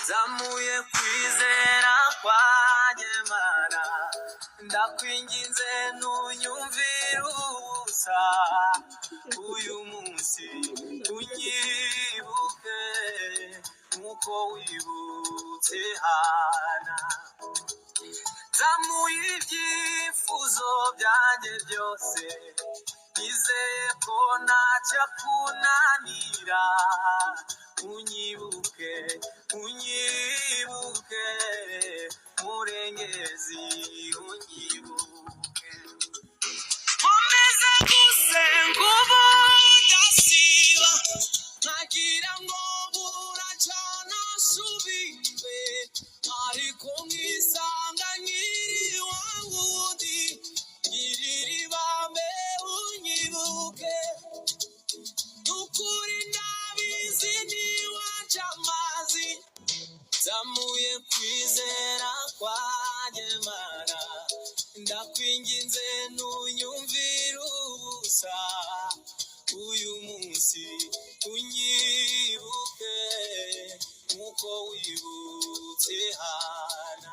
zamuye kwizera kwanjye Mana, ndakwinginze ntunyumvire ubusa, uyu munsi unyibuke nk'uko wibutse Hana. Zamuye ibyifuzo byanjye byose, nizeye ko ntacyo kunanira, unyibuke unyibuke murengezi, unyibuke. Komeza gusenga ubu udasiba, nkagira ngo buracya nasubiwe, ariko nkisanga nkiri wa wundi, ngirira ibambe unyibuke. Nukuri ndabizi ntiwaca amazi, zamuye kwizera kwanjye Mana, ndakwinginze ntunyumvire ubusa, uyu munsi unyibuke nk'uko wibutse Hana.